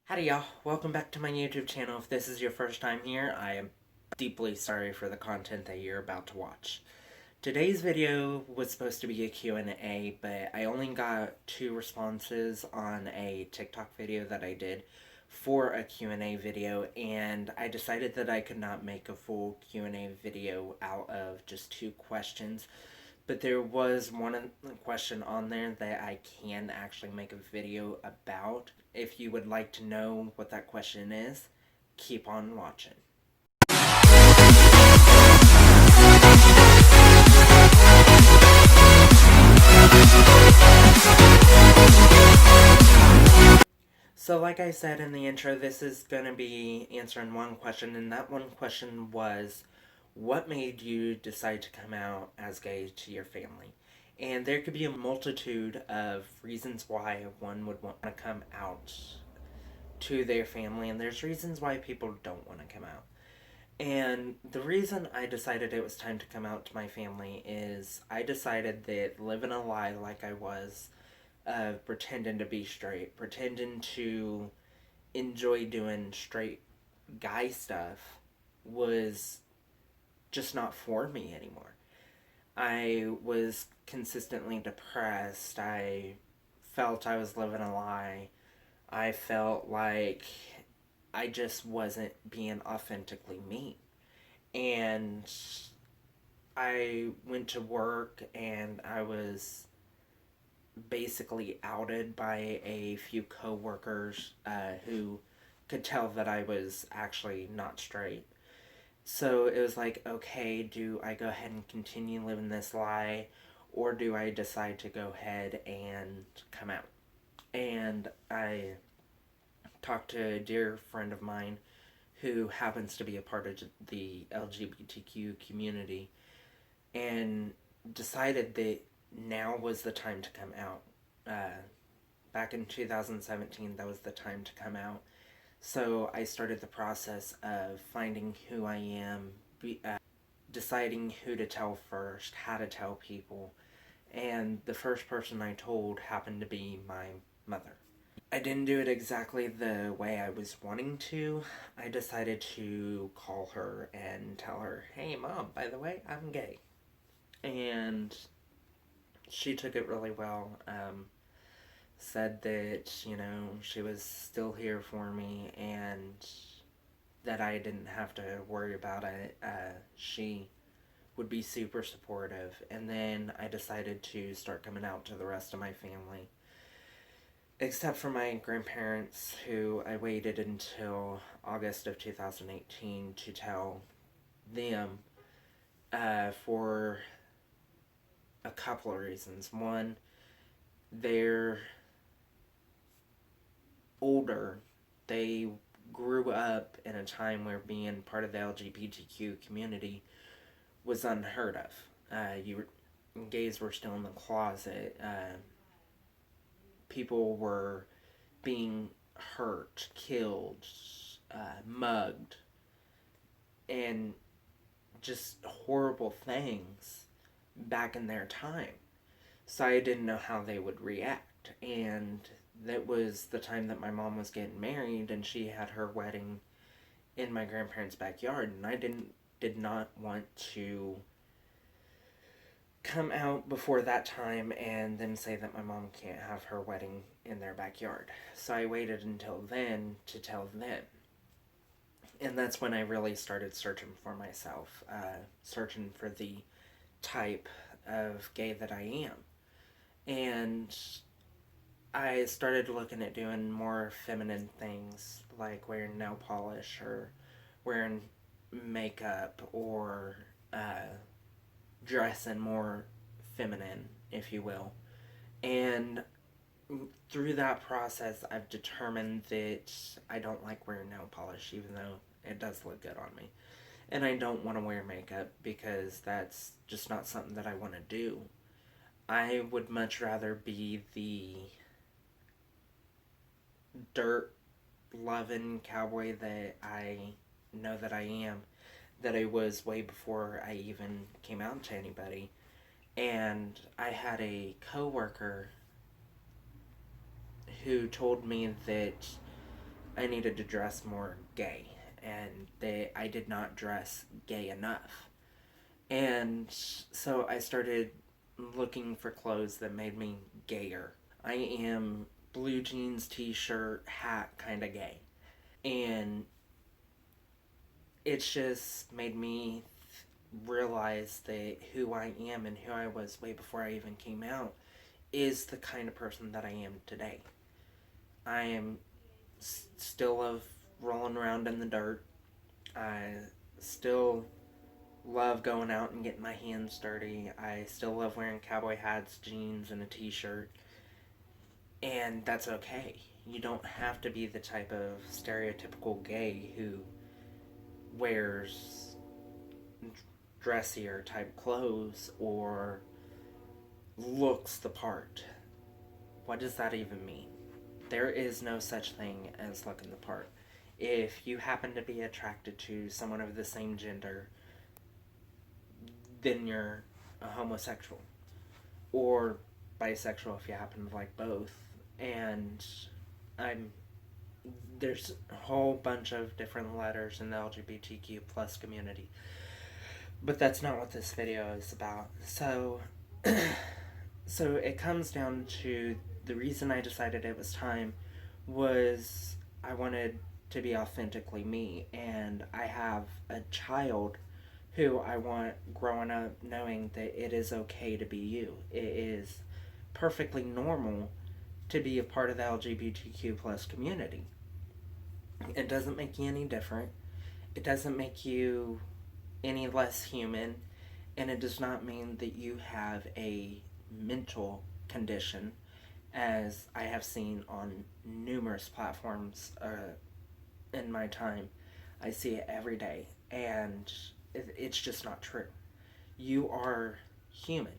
Howdy y'all, welcome back to my YouTube channel. If this is your first time here, I am deeply sorry for the content that you're about to watch. Today's video was supposed to be a Q&A, but I only got 2 responses on a TikTok video that I did for a Q&A video, and I decided that I could not make a full Q&A video out of just 2 questions. But there was one question on there that I can actually make a video about. If you would like to know what that question is, keep on watching. So like I said in the intro, this is going to be answering one question, and that one question was, what made you decide to come out as gay to your family? And there could be a multitude of reasons why one would want to come out to their family, and there's reasons why people don't want to come out. And the reason I decided it was time to come out to my family is I decided that living a lie like I was, pretending to be straight, pretending to enjoy doing straight guy stuff, was just not for me anymore. I was consistently depressed. I felt I was living a lie. I felt like I just wasn't being authentically me. And I went to work and I was basically outed by a few coworkers who could tell that I was actually not straight. So it was like, okay, do I go ahead and continue living this lie, or do I decide to go ahead and come out? And I talked to a dear friend of mine who happens to be a part of the LGBTQ community and decided that now was the time to come out. Back in 2017, that was the time to come out. So I started the process of finding who I am, deciding who to tell first, how to tell people, and the first person I told happened to be my mother. I didn't do it exactly the way I was wanting to. I decided to call her and tell her, hey mom, by the way, I'm gay. And she took it really well. Said that, she was still here for me and that I didn't have to worry about it. She would be super supportive. And then I decided to start coming out to the rest of my family. Except for my grandparents, who I waited until August of 2018 to tell them, for a couple of reasons. One, they're older. They grew up in a time where being part of the LGBTQ community was unheard of. Gays were still in the closet. People were being hurt, killed, mugged, and just horrible things back in their time. So I didn't know how they would react. And that was the time that my mom was getting married, and she had her wedding in my grandparents' backyard, and I did not want to come out before that time and then say that my mom can't have her wedding in their backyard. So I waited until then to tell them. And that's when I really started searching for myself, searching for the type of gay that I am. And I started looking at doing more feminine things, like wearing nail polish or wearing makeup or dressing more feminine, if you will. And through that process, I've determined that I don't like wearing nail polish, even though it does look good on me. And I don't want to wear makeup because that's just not something that I want to do. I would much rather be the dirt loving cowboy that I know that I am, that I was way before I even came out to anybody. And I had a coworker who told me that I needed to dress more gay, and I did not dress gay enough. And so I started looking for clothes that made me gayer. I am blue jeans, t-shirt, hat kind of gay. And it's just made me realize that who I am and who I was way before I even came out is the kind of person that I am today. I am still of rolling around in the dirt. I still love going out and getting my hands dirty. I still love wearing cowboy hats, jeans, and a t-shirt. And that's okay. You don't have to be the type of stereotypical gay who wears dressier type clothes or looks the part. What does that even mean? There is no such thing as looking the part. If you happen to be attracted to someone of the same gender, then you're a homosexual. Or bisexual if you happen to like both. And I'm there's a whole bunch of different letters in the LGBTQ plus community. But that's not what this video is about. So so it comes down to the reason I decided it was time was I wanted to be authentically me, and I have a child who I want growing up knowing that it is okay to be you. It is perfectly normal to be a part of the LGBTQ plus community. It doesn't make you any different. It doesn't make you any less human, and it does not mean that you have a mental condition, as I have seen on numerous platforms in my time. I see it every day, and it's just not true. You are human.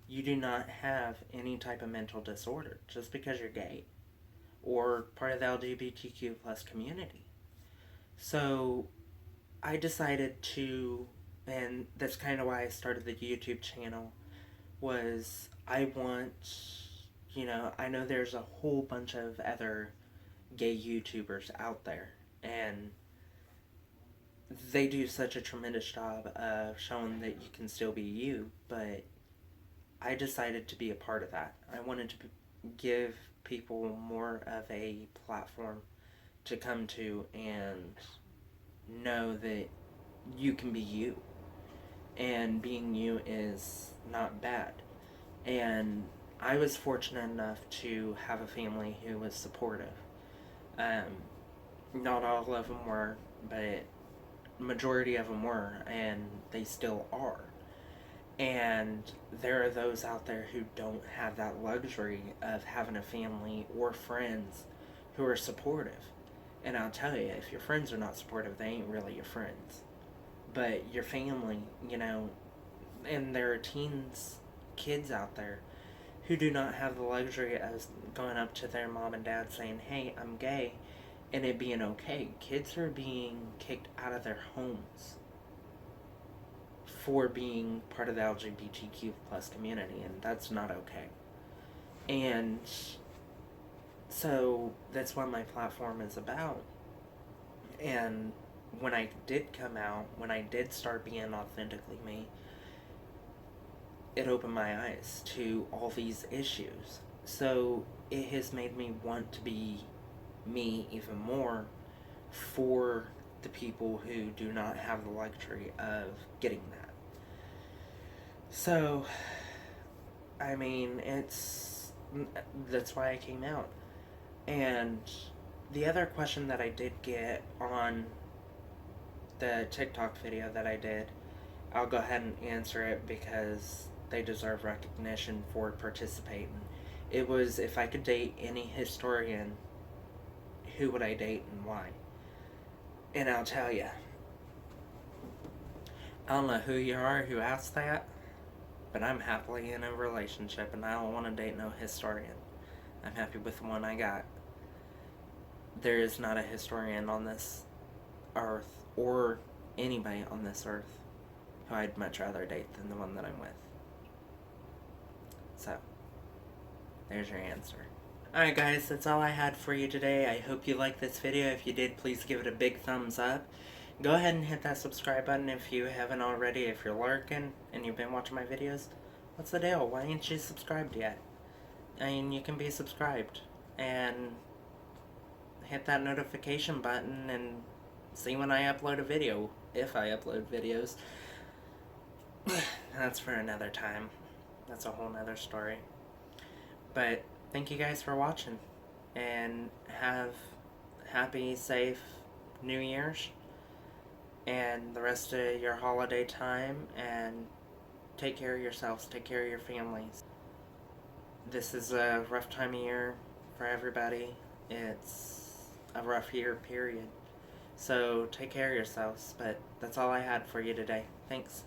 You do not have any type of mental disorder just because you're gay or part of the LGBTQ plus community. So I decided to, and that's kind of why I started the YouTube channel, was I want, I know there's a whole bunch of other gay YouTubers out there, and they do such a tremendous job of showing that you can still be you, but I decided to be a part of that. I wanted to give people more of a platform to come to and know that you can be you. And being you is not bad. And I was fortunate enough to have a family who was supportive. Not all of them were, but majority of them were, and they still are. And there are those out there who don't have that luxury of having a family or friends who are supportive. And I'll tell you, if your friends are not supportive, they ain't really your friends. But your family, and there are kids out there who do not have the luxury of going up to their mom and dad saying, hey, I'm gay, and it being okay. Kids are being kicked out of their homes for being part of the LGBTQ plus community, and that's not okay. And so that's what my platform is about. And when I did come out, when I did start being authentically me, it opened my eyes to all these issues. So it has made me want to be me even more for the people who do not have the luxury of getting that. So, I mean, that's why I came out. And the other question that I did get on the TikTok video that I did, I'll go ahead and answer it because they deserve recognition for participating. It was, if I could date any historian, who would I date and why? And I'll tell you, I don't know who you are who asked that, but I'm happily in a relationship and I don't want to date no historian. I'm happy with the one I got. There is not a historian on this earth, or anybody on this earth, who I'd much rather date than the one that I'm with. So, there's your answer. Alright guys, that's all I had for you today. I hope you liked this video. If you did, please give it a big thumbs up. Go ahead and hit that subscribe button if you haven't already. If you're lurking and you've been watching my videos, what's the deal? Why ain't you subscribed yet? I mean, you can be subscribed and hit that notification button and see when I upload a video, if I upload videos. That's for another time. That's a whole nother story. But thank you guys for watching, and have happy, safe New Year's and the rest of your holiday time, and take care of yourselves, take care of your families. This is a rough time of year for everybody. It's a rough year, period. So take care of yourselves. But that's all I had for you today. Thanks.